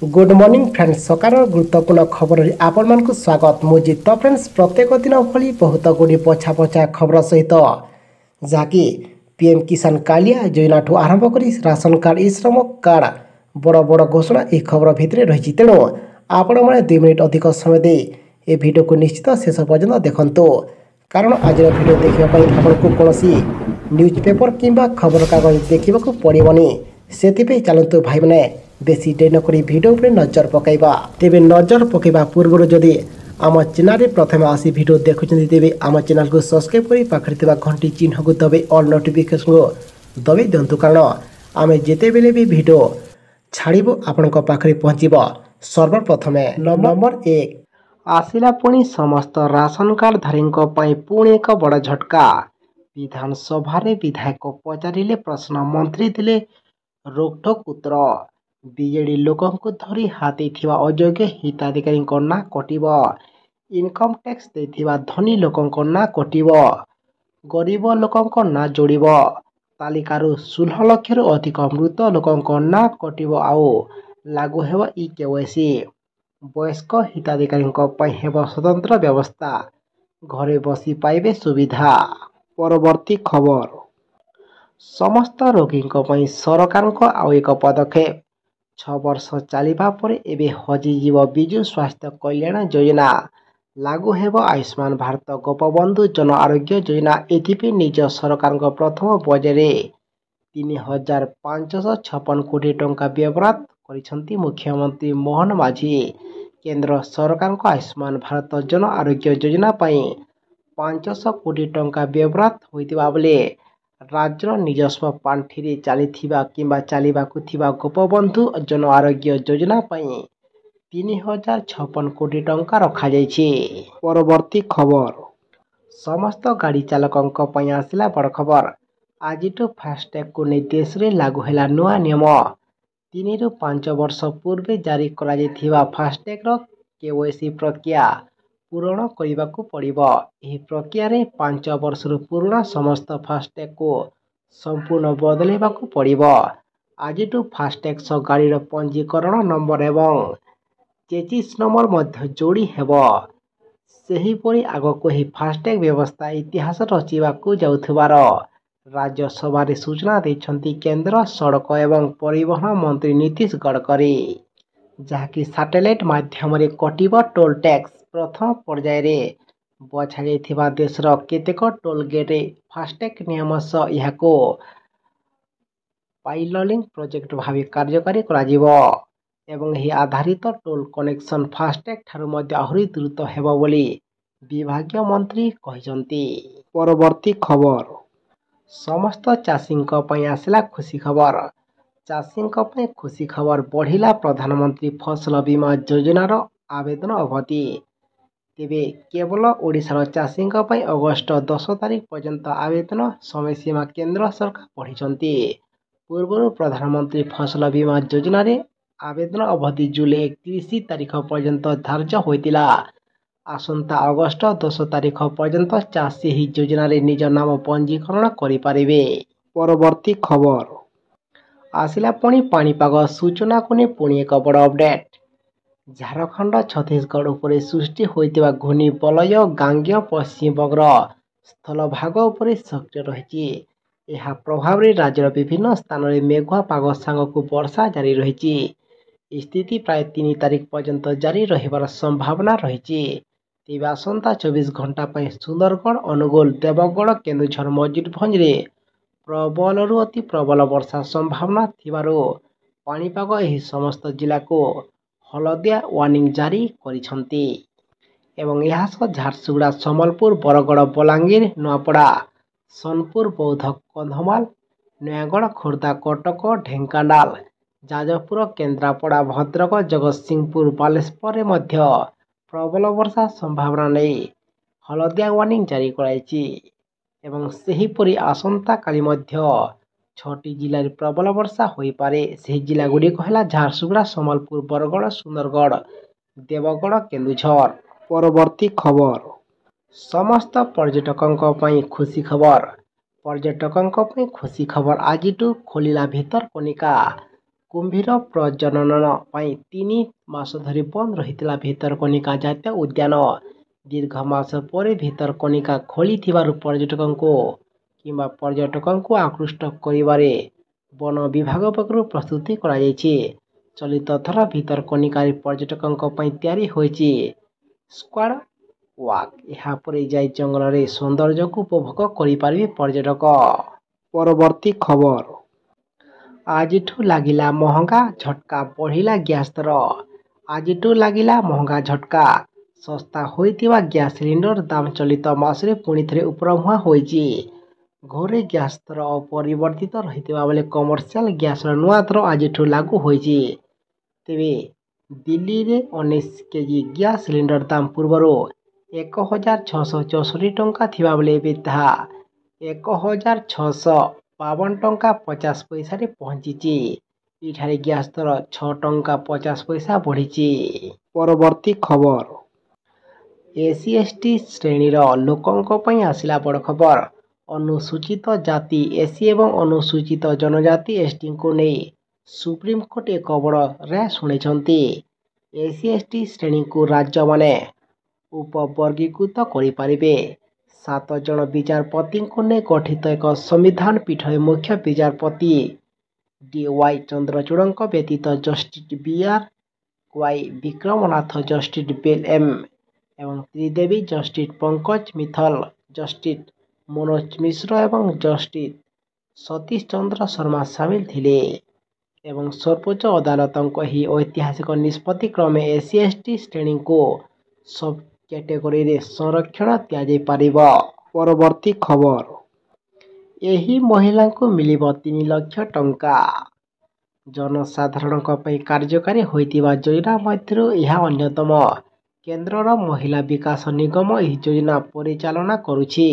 Good morning friends सकार गुरुत्वपूर्ण खबर आपण मान स्वागत मुझे तो फ्रेंड्स प्रत्येक दिन भली बहुत गुड़ी पछा पछा खबर सहित जहाँकि पीएम किसान कालिया योजना ठू आरंभ कर राशन कार्ड ई श्रम कार्ड बड़ बड़ घोषणा यह खबर भितर रही तेणु आपण मैंने 2 मिनिट अधिक समय दे ए वीडियो को निश्चित शेष पर्यंत देखंतु कारण आज वीडियो देखापी आपको कौन न्यूज पेपर किंबा खबर कागज देखा पड़ोनी से चलतु भाई मैंने बेसी डेरी नक भिडियो पर नजर पकईबा तेरे नजर पकईबा पूर्व जदि आम चैनल प्रथम आसी भिडियो देखुं तेरे आम चैनल को सब्सक्राइब कर पाखे घंटी चिन्ह को दबाई ऑल नोटिफिकेशन को दबाई दिंतु कारण आम जिते बेले भी भिडियो छाड़ू आपण पाखे पहुँचब सर्वप्रथम नंबर 1 आसिला पुणी समस्त राशन कार्ड धारी पुणी एक बड़ झटका विधानसभा विधायक पचारे प्रश्न मंत्री दिले रोकठोक उत्तर बीजेडी लोक धरी हाथी थिबा अयोग्य हिताधिकारी ना कटिब इनकम टैक्स देथिबा धनी लोक ना कटिब गरीब लोक ना जोड़ब तालिकारु 16 लाख अधिक मृत लोक ना कटिब आउ लागू हेब ई केवाईसी वयस्क हिताधिकारी हेब स्वतंत्र व्यवस्था घरे बसी पाइबे सुविधा। परवर्ती खबर समस्त रोगी सरकार आउ एक पदक्षेप 6 वर्ष चलिबा पर एबे हजिजीव विजु स्वास्थ्य कल्याण योजना लागू हेब आयुष्मान भारत गोपबंधु जन आरोग्य योजना एथिपे निज सरकार प्रथम बजेरे 3556 कोटी टंका व्यवहार करिसंती मुख्यमंत्री मोहन माझी केंद्र सरकार आयुष्मान भारत जन आरोग्य योजना पाई 500 कोटी टंका व्यवहार होइतिबा बेले राज्यर निजस्व पांठि चलीथिबा किंबा चलिबाकु थिबा गोपबंधु जन आरोग्य योजना पाई 3056 कोटी टंका रखा जाइछि। परवर्ती खबर समस्त गाड़ी चालकों पई आसिला बड़ खबर आज फास्टैग को नहीं देश में लागू है नुआ नियम 3 ରୁ 5 वर्ष पूर्व जारी करा जाइथिबा फास्टैग रो केवाईसी प्रक्रिया पूरण करने पड़िबो। एही प्रक्रिया रे 5 वर्ष पुराना समस्त फास्टैग को संपूर्ण बदलैबाकू पड़िबो। आज फास्टैग सह गाड़ीर पंजीकरण नंबर एवं चेचिस नंबर मध्य जोड़ी हेबो। सेहीपरि आगको ही फास्टैग व्यवस्था इतिहास रचिबाकू जाउथिबार राज्यसभा सूचना दैछंती केंद्र सड़क एवं परिवहन मंत्री नीतीश गडकरी जहाँकि सैटेलाइट माध्यम कटिब टोल टैक्स प्रथम पर्याय बछा जाइथिबा देशर केतेक टोल गेट फास्टैग नियम सह यहाको पाइललिंग प्रोजेक्ट भाव कार्यकारी कराजिबो एवं यह आधारित टोल कनेक्शन फास्टैग ठारू मध्य आहुरी द्रुत हेबो बोली विभागीय मंत्री कहिसंती। परवर्ती खबर समस्त चाषी पई आसिला खुशी खबर चाषी खुशी खबर बढ़िला प्रधानमंत्री फसल बीमा योजनार आवेदन अवधि तेबे केवल ओडिशार चाषी अगस्ट 10 तारिख पर्यंत आवेदन समय सीमा केंद्र सरकार बढ़ी पूर्व प्रधानमंत्री फसल बीमा योजना रे आवेदन अवधि जुलाई 31 तारिख पर्यंत धार्य होइतिला। आसंता अगस्ट 10 तारिख पर्यंत चाषी ही योजना रे निज नाम पंजीकरण करि पारिबे। परवर्ती खबर आसिला पुणी पाणीपाग सूचना को ने पुणी एक बड़ अपडेट झारखंड छत्तीसगढ़ उपरे सृष्टि होइतिबा घूर्णी बलय गांगेय पश्चिम बंगर स्थल भाग उपरे सक्रिय रही यह प्रभाव रे राज्यर विभिन्न स्थान में मेघुआ पाग सांग को वर्षा जारी रही स्थिति प्राय 3 तारिख पर्यंत जारी रहिबार संभावना रही तेज आसंता 24 घंटा पर सुंदरगढ़ अनुगोल देवगढ़ केन्दुझर मयूरभंज रे प्रबल अति प्रबल वर्षा संभावना थिबारो पाणीपाग एही समस्त जिला को हलदिया वार्निंग जारी करिसंती एवं यह झारसुगुड़ा संबलपुर बरगड़ बलांगीर नुआपड़ा सोनपुर बौद्ध कंधमाल नयागढ़ खोर्धा कटक ढेंकानाल जाजपुर केन्द्रापड़ा भद्रक जगतसिंहपुर बालेश्वर मध्य प्रबल वर्षा संभावना नहीं हलदिया वार्निंग जारी कराइछि एवं सेहीपरि आसंता काली मध्य 6टी जिले में प्रबल वर्षा हो पारे से जिला गुड़िक है झारसुगुड़ा संबलपुर बरगड़ सुंदरगढ़ देवगढ़ केन्दुझर। परवर्ती खबर समस्त पर्यटकों खुशी खबर पर्यटकों खुशी खबर आज खोलिला भितरकनिका କୁମ୍ଭୀର ପ୍ରଜନନ ପାଇଁ 3 ମାସ ଧରି ବନ୍ଦ ରହିଥିଲା ଭିତରକନିକା ଜାତୀୟ ଉଦ୍ୟାନ। ଦୀର୍ଘ ମାସ ପରେ ଭିତରକନିକା ଖୋଲିଥିବାରୁ ପର୍ଯ୍ୟଟକଙ୍କୁ ଆକୃଷ୍ଟ କରିବାରେ ବନ ବିଭାଗ ପକ୍ଷରୁ ପ୍ରସ୍ତୁତି କରାଯାଇଛି। ଚଳିତ ଥର ଭିତରକନିକାରେ ପର୍ଯ୍ୟଟକଙ୍କ ପାଇଁ ତିଆରି ହୋଇଛି ସ୍କ୍ୱାଡ୍ ୱାକ୍। ଏହାପରେ ଯାଇ ଜଙ୍ଗଲରେ ସୌନ୍ଦର୍ଯ୍ୟକୁ ଉପଭୋଗ କରିପାରିବେ ପର୍ଯ୍ୟଟକ। ପରବର୍ତ୍ତୀ ଖବର। ଆଜିଠୁ ଲାଗିଲା ମହଙ୍ଗା ଝଟକା, ବଢ଼ିଲା ଗ୍ୟାସ୍ ଦର। ଆଜିଠୁ ଲାଗିଲା ମହଙ୍ଗା ଝଟକା। ଶସ୍ତା ହୋଇଥିବା ଗ୍ୟାସ୍ ସିଲିଣ୍ଡର ଦାମ ଚଳିତ ମାସରେ ପୁଣି ଥରେ ଉପରମୁହାଁ ହୋଇଛି। ଘରୋଇ ଗ୍ୟାସ୍ ଦର ଅପରିବର୍ତ୍ତିତ ରହିଥିବା ବେଳେ କମର୍ସିଆଲ ଗ୍ୟାସର ନୂଆ ଦର ଆଜିଠୁ ଲାଗୁ ହୋଇଛି। ତେବେ ଦିଲ୍ଲୀରେ 19 କେଜି ଗ୍ୟାସ୍ ସିଲିଣ୍ଡର ଦାମ ପୂର୍ବରୁ 1,664 ଟଙ୍କା ଥିବାବେଳେ ଏବେ ତାହା 1,652 ଟଙ୍କା 50 ପଇସାରେ ପହଞ୍ଚିଛି। ଏଠାରେ ଗ୍ୟାସ୍ ଦର 6 ଟଙ୍କା 50 ପଇସା ବଢ଼ିଛି। ପରବର୍ତ୍ତୀ ଖବର। SC/ST ଶ୍ରେଣୀର ଲୋକଙ୍କ ପାଇଁ ଆସିଲା ବଡ଼ ଖବର। ଅନୁସୂଚିତ ଜାତି SC ଏବଂ ଅନୁସୂଚିତ ଜନଜାତି STଙ୍କୁ ନେଇ ସୁପ୍ରିମକୋର୍ଟ ଏକ ବଡ଼ ରାୟ ଶୁଣାଇଛନ୍ତି। SC/ST ଶ୍ରେଣୀକୁ ରାଜ୍ୟମାନେ ଉପବର୍ଗୀକୃତ କରିପାରିବେ। 7 ଜଣ ବିଚାରପତିଙ୍କୁ ନେଇ ଗଠିତ ଏକ ସମ୍ବିଧାନ ପୀଠରେ ମୁଖ୍ୟ ବିଚାରପତି DY ଚନ୍ଦ୍ରଚୂଡ଼ଙ୍କ ବ୍ୟତୀତ justice BRY Vikram Nath, justice Bela M ଏବଂ ତ୍ରିଦେବୀ, ଜଷ୍ଟିସ ପଙ୍କଜ ମିଥଲ, ଜଷ୍ଟିସ ମନୋଜ ମିଶ୍ର ଏବଂ ଜଷ୍ଟିସ ସତୀଶ ଚନ୍ଦ୍ର ଶର୍ମା ସାମିଲ ଥିଲେ ଏବଂ ସର୍ବୋଚ୍ଚ ଅଦାଲତଙ୍କ ଏହି ଐତିହାସିକ ନିଷ୍ପତ୍ତି କ୍ରମେ SC/ST ଶ୍ରେଣୀଙ୍କୁ ସବ୍ କ୍ୟାଟେଗୋରୀରେ ସଂରକ୍ଷଣ ଦିଆଯାଇପାରିବ। ପରବର୍ତ୍ତୀ ଖବର। ଏହି ମହିଳାଙ୍କୁ ମିଳିବ 3 ଲକ୍ଷ ଟଙ୍କା। ଜନସାଧାରଣଙ୍କ ପାଇଁ କାର୍ଯ୍ୟକାରୀ ହୋଇଥିବା ଯୋଜନା ମଧ୍ୟରୁ ଏହା ଅନ୍ୟତମ। କେନ୍ଦ୍ରର ମହିଳା ବିକାଶ ନିଗମ ଏହି ଯୋଜନା ପରିଚାଳନା କରୁଛି।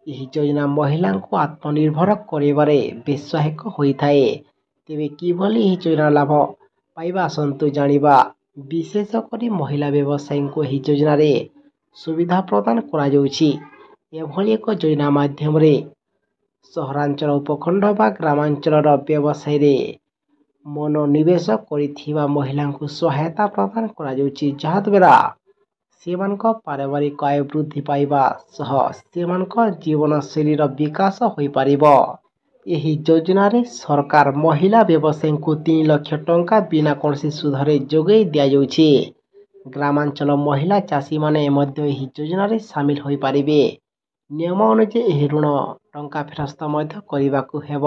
ଏହି ଯୋଜନା ମହିଳାଙ୍କୁ ଆତ୍ମନିର୍ଭର କରାଇବାରେ ବେଶ୍ ସହାୟକ ହୋଇଥାଏ। ତେବେ କିଭଳି ଏହି ଯୋଜନାର ଲାଭ ପାଇବା ଆସନ୍ତୁ ଜାଣିବା। ବିଶେଷ କରି ମହିଳା ବ୍ୟବସାୟୀଙ୍କୁ ଏହି ଯୋଜନାରେ ସୁବିଧା ପ୍ରଦାନ କରାଯାଉଛି। ଏଭଳି ଏକ ଯୋଜନା ମାଧ୍ୟମରେ ସହରାଞ୍ଚଳ, ଉପଖଣ୍ଡ ବା ଗ୍ରାମାଞ୍ଚଳର ବ୍ୟବସାୟରେ ମନୋନିବେଶ କରିଥିବା ମହିଳାଙ୍କୁ ସହାୟତା ପ୍ରଦାନ କରାଯାଉଛି, ଯାହାଦ୍ୱାରା ସେମାନଙ୍କ ପାରିବାରିକ ଆୟ ବୃଦ୍ଧି ପାଇବା ସହ ସେମାନଙ୍କ ଜୀବନଶୈଳୀର ବିକାଶ ହୋଇପାରିବ। ଏହି ଯୋଜନାରେ ସରକାର ମହିଳା ବ୍ୟବସାୟୀଙ୍କୁ 3 ଲକ୍ଷ ଟଙ୍କା ବିନା କୌଣସି ସୁଧରେ ଯୋଗାଇ ଦିଆଯାଉଛି। ଗ୍ରାମାଞ୍ଚଳ ମହିଳା ଚାଷୀମାନେ ମଧ୍ୟ ଏହି ଯୋଜନାରେ ସାମିଲ ହୋଇପାରିବେ। ନିୟମ ଅନୁଯାୟୀ ଏହି ଋଣ ଟଙ୍କା ଫେରସ୍ତ ମଧ୍ୟ କରିବାକୁ ହେବ।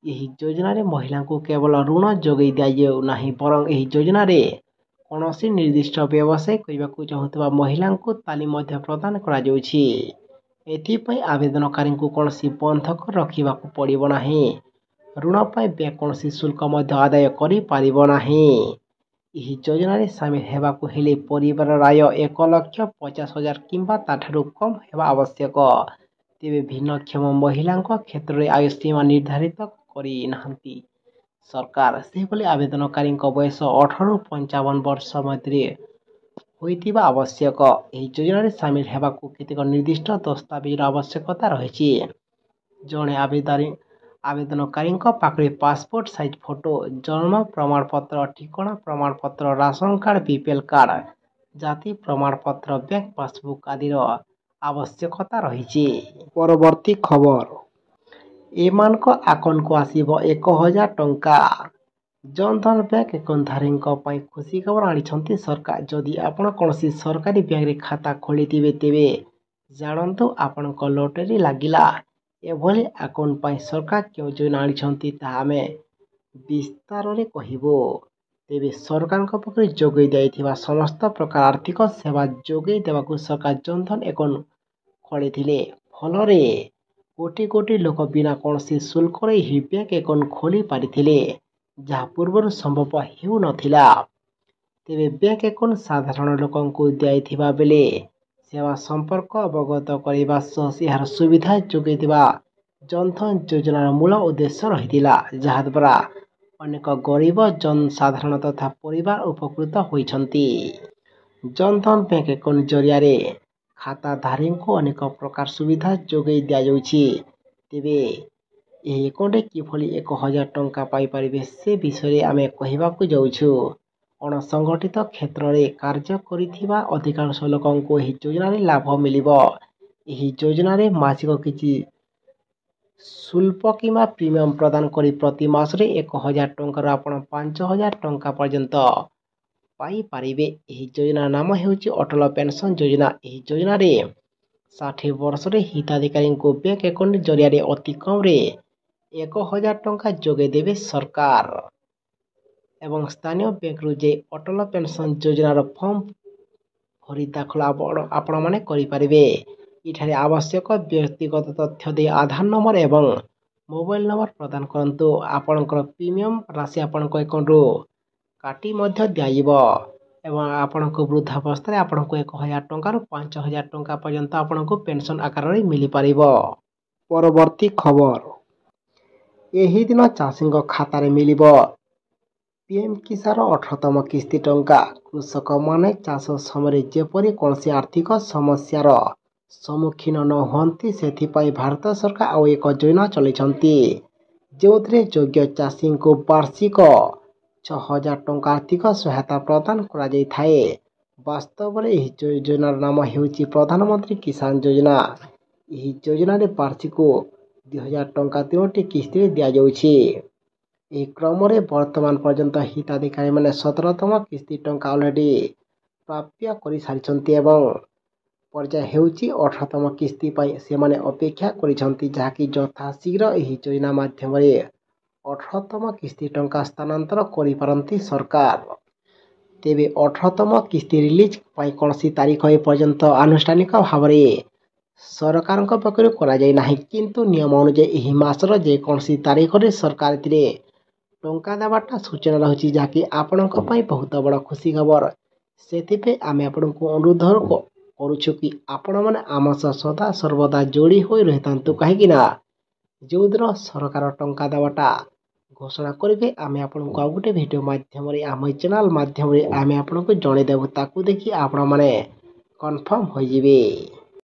ଏହି ଯୋଜନାରେ ମହିଳାଙ୍କୁ କେବଳ ଋଣ ଯୋଗାଇ ଦିଆଯାଉ ନାହିଁ, ବରଂ ଏହି ଯୋଜନାରେ କୌଣସି ନିର୍ଦ୍ଦିଷ୍ଟ ବ୍ୟବସାୟ କରିବାକୁ ଚାହୁଁଥିବା ମହିଳାଙ୍କୁ ତାଲିମ ମଧ୍ୟ ପ୍ରଦାନ କରାଯାଉଛି। ଏଥିପାଇଁ ଆବେଦନକାରୀଙ୍କୁ କୌଣସି ବନ୍ଧକ ରଖିବାକୁ ପଡ଼ିବ ନାହିଁ। ଋଣ ପାଇଁ ବ୍ୟାଙ୍କ କୌଣସି ଶୁଳ୍କ ମଧ୍ୟ ଆଦାୟ କରିପାରିବ ନାହିଁ। ଏହି ଯୋଜନାରେ ସାମିଲ ହେବାକୁ ହେଲେ ପରିବାରର ଆୟ 1,50,000 କିମ୍ବା ତାଠାରୁ କମ୍ ହେବା ଆବଶ୍ୟକ। ତେବେ ଭିନ୍ନକ୍ଷମ ମହିଳାଙ୍କ କ୍ଷେତ୍ରରେ ଆୟ ସୀମା ନିର୍ଦ୍ଧାରିତ କରିନାହାନ୍ତି ସରକାର। ସେହିଭଳି ଆବେଦନକାରୀଙ୍କ ବୟସ 18ରୁ 55 ବର୍ଷ ମଧ୍ୟରେ ହୋଇଥିବା ଆବଶ୍ୟକ। ଏହି ଯୋଜନାରେ ସାମିଲ ହେବାକୁ କେତେକ ନିର୍ଦ୍ଦିଷ୍ଟ ଦସ୍ତାବିଜର ଆବଶ୍ୟକତା ରହିଛି। ଜଣେ ଆବେଦନକାରୀଙ୍କ ପାଖରେ ପାସପୋର୍ଟ ସାଇଜ ଫଟୋ, ଜନ୍ମ ପ୍ରମାଣପତ୍ର, ଠିକଣା ପ୍ରମାଣପତ୍ର, ରାସନ କାର୍ଡ, BPL କାର୍ଡ, ଜାତି ପ୍ରମାଣପତ୍ର, ବ୍ୟାଙ୍କ ପାସବୁକ୍ ଆଦିର ଆବଶ୍ୟକତା ରହିଛି। ପରବର୍ତ୍ତୀ ଖବର। ଏମାନଙ୍କ ଆକାଉଣ୍ଟକୁ ଆସିବ 1,000 ଟଙ୍କା। ଜନଧନ ବ୍ୟାଙ୍କ ଆକାଉଣ୍ଟଧାରୀଙ୍କ ପାଇଁ ଖୁସି ଖବର ଆଣିଛନ୍ତି ସରକାର। ଯଦି ଆପଣ କୌଣସି ସରକାରୀ ବ୍ୟାଙ୍କରେ ଖାତା ଖୋଲିଥିବେ, ତେବେ ଜାଣନ୍ତୁ ଆପଣଙ୍କ ଲଟେରୀ ଲାଗିଲା। ଏଭଳି ଆକାଉଣ୍ଟ ପାଇଁ ସରକାର କେଉଁ ଯୋଜନା ଆଣିଛନ୍ତି ତାହା ଆମେ ବିସ୍ତାରରେ କହିବୁ। ତେବେ ସରକାରଙ୍କ ପକ୍ଷରୁ ଯୋଗାଇ ଦିଆଯାଇଥିବା ସମସ୍ତ ପ୍ରକାର ଆର୍ଥିକ ସେବା ଯୋଗାଇ ଦେବାକୁ ସରକାର ଜନଧନ ଆକାଉଣ୍ଟ ଖୋଲିଥିଲେ। ଫଳରେ କୋଟି କୋଟି ଲୋକ ବିନା କୌଣସି ଶୁଳ୍କରେ ଏହି ବ୍ୟାଙ୍କ ଆକାଉଣ୍ଟ ଖୋଲି ପାରିଥିଲେ, ଯାହା ପୂର୍ବରୁ ସମ୍ଭବ ହେଉନଥିଲା। ତେବେ ବ୍ୟାଙ୍କ ଆକାଉଣ୍ଟ ସାଧାରଣ ଲୋକଙ୍କୁ ଦିଆଯାଇଥିବା ବେଳେ ସେବା ସମ୍ପର୍କ ଅବଗତ କରାଇବା ସହ ଏହାର ସୁବିଧା ଯୋଗାଇଦେବା ଜନଧନ ଯୋଜନାର ମୂଳ ଉଦ୍ଦେଶ୍ୟ ରହିଥିଲା, ଯାହାଦ୍ୱାରା ଅନେକ ଗରିବ ଜନସାଧାରଣ ତଥା ପରିବାର ଉପକୃତ ହୋଇଛନ୍ତି। ଜନଧନ ବ୍ୟାଙ୍କ ଆକାଉଣ୍ଟ ଜରିଆରେ ଖାତାଧାରୀଙ୍କୁ ଅନେକ ପ୍ରକାର ସୁବିଧା ଯୋଗାଇ ଦିଆଯାଉଛି। ତେବେ ଏହି ଆକାଉଣ୍ଟରେ କିଭଳି 1,000 ଟଙ୍କା ପାଇପାରିବେ ସେ ବିଷୟରେ ଆମେ କହିବାକୁ ଯାଉଛୁ। ଅଣସଂଗଠିତ କ୍ଷେତ୍ରରେ କାର୍ଯ୍ୟ କରିଥିବା ଅଧିକାଂଶ ଲୋକଙ୍କୁ ଏହି ଯୋଜନାରେ ଲାଭ ମିଳିବ। ଏହି ଯୋଜନାରେ ମାସିକ କିଛି ଶୁଳ୍କ କିମ୍ବା ପ୍ରିମିୟମ ପ୍ରଦାନ କରି ପ୍ରତି ମାସରେ 1,000 ଟଙ୍କାରୁ ଆପଣ 5,000 ଟଙ୍କା ପର୍ଯ୍ୟନ୍ତ ପାଇପାରିବେ। ଏହି ଯୋଜନାର ନାମ ହେଉଛି ଅଟଳ ପେନସନ ଯୋଜନା। ଏହି ଯୋଜନାରେ 60 ବର୍ଷରେ ହିତାଧିକାରୀଙ୍କୁ ବ୍ୟାଙ୍କ ଆକାଉଣ୍ଟ ଜରିଆରେ ଅତି କମରେ 1,000 ଟଙ୍କା ଯୋଗାଇ ଦେବେ ସରକାର ଏବଂ ସ୍ଥାନୀୟ ବ୍ୟାଙ୍କରୁ ଯାଇ ଅଟଳ ପେନସନ ଯୋଜନାର ଫର୍ମ ଭରି ଦାଖଲ ଆପଣମାନେ କରିପାରିବେ। ଏଠାରେ ଆବଶ୍ୟକ ବ୍ୟକ୍ତିଗତ ତଥ୍ୟ ଦେଇ ଆଧାର ନମ୍ବର ଏବଂ ମୋବାଇଲ ନମ୍ବର ପ୍ରଦାନ କରନ୍ତୁ। ଆପଣଙ୍କର ପ୍ରିମିୟମ ରାଶି ଆପଣଙ୍କ ଆକାଉଣ୍ଟରୁ କାଟି ମଧ୍ୟ ଦିଆଯିବ ଏବଂ ଆପଣଙ୍କ ବୃଦ୍ଧାବସ୍ଥାରେ ଆପଣଙ୍କୁ 1,000 ଟଙ୍କାରୁ 5,000 ଟଙ୍କା ପର୍ଯ୍ୟନ୍ତ ଆପଣଙ୍କୁ ପେନସନ ଆକାରରେ ମିଳିପାରିବ। ପରବର୍ତ୍ତୀ ଖବର। ଏହି ଦିନ ଚାଷୀଙ୍କ ଖାତାରେ ମିଳିବ ପିଏମ କିଷାନ 18ତମ କିସ୍ତି ଟଙ୍କା। କୃଷକମାନେ ଚାଷ ସମୟରେ ଯେପରି କୌଣସି ଆର୍ଥିକ ସମସ୍ୟାର ସମ୍ମୁଖୀନ ନ ହୁଅନ୍ତି ସେଥିପାଇଁ ଭାରତ ସରକାର ଆଉ ଏକ ଯୋଜନା ଚଳାଇଛନ୍ତି ଯେଉଁଥିରେ ଯୋଗ୍ୟ ଚାଷୀଙ୍କୁ ବାର୍ଷିକ 6,000 ଟଙ୍କା ଆର୍ଥିକ ସହାୟତା ପ୍ରଦାନ କରାଯାଇଥାଏ। ବାସ୍ତବରେ ଏହି ଯୋଜନାର ନାମ ହେଉଛି ପ୍ରଧାନମନ୍ତ୍ରୀ କିଷାନ ଯୋଜନା। ଏହି ଯୋଜନାରେ ବାର୍ଷିକ 2,000 ଟଙ୍କା 3ଟି କିସ୍ତିରେ ଦିଆଯାଉଛି। ଏହି କ୍ରମରେ ବର୍ତ୍ତମାନ ପର୍ଯ୍ୟନ୍ତ ହିତାଧିକାରୀମାନେ 17ତମ କିସ୍ତି ଟଙ୍କା ଅଲରେଡି ପ୍ରାପ୍ୟ କରିସାରିଛନ୍ତି ଏବଂ ପର୍ଯ୍ୟାୟ ହେଉଛି 18ତମ କିସ୍ତି ପାଇଁ ସେମାନେ ଅପେକ୍ଷା କରିଛନ୍ତି ଯାହାକି ଯଥାଶୀଘ୍ର ଏହି ଯୋଜନା ମାଧ୍ୟମରେ 18ତମ କିସ୍ତି ଟଙ୍କା ସ୍ଥାନାନ୍ତର କରିପାରନ୍ତି ସରକାର। ତେବେ 18ତମ କିସ୍ତି ରିଲିଜ ପାଇଁ କୌଣସି ତାରିଖ ଏପର୍ଯ୍ୟନ୍ତ ଆନୁଷ୍ଠାନିକ ଭାବରେ ସରକାରଙ୍କ ପକ୍ଷରୁ କରାଯାଇ ନାହିଁ କିନ୍ତୁ ନିୟମ ଅନୁଯାୟୀ ଏହି ମାସର ଯେକୌଣସି ତାରିଖରେ ସରକାର ଏଥିରେ ଟଙ୍କା ଦେବାଟା ସୂଚନା ରହିଛି ଯାହାକି ଆପଣଙ୍କ ପାଇଁ ବହୁତ ବଡ଼ ଖୁସି ଖବର। ସେଥିପାଇଁ ଆମେ ଆପଣଙ୍କୁ ଅନୁରୋଧ କରୁଛୁ କି ଆପଣମାନେ ଆମ ସହ ସଦା ସର୍ବଦା ଯୋଡ଼ି ହୋଇ ରହିଥାନ୍ତୁ କାହିଁକି ନା ଯେଉଁଦିନ ସରକାର ଟଙ୍କା ଦେବାଟା ଘୋଷଣା କରିବେ ଆମେ ଆପଣଙ୍କୁ ଆଉ ଗୋଟେ ଭିଡ଼ିଓ ମାଧ୍ୟମରେ ଆମ ଚ୍ୟାନେଲ ମାଧ୍ୟମରେ ଆମେ ଆପଣଙ୍କୁ ଜଣାଇଦେବୁ। ତାକୁ ଦେଖି ଆପଣମାନେ କନଫର୍ମ ହୋଇଯିବେ।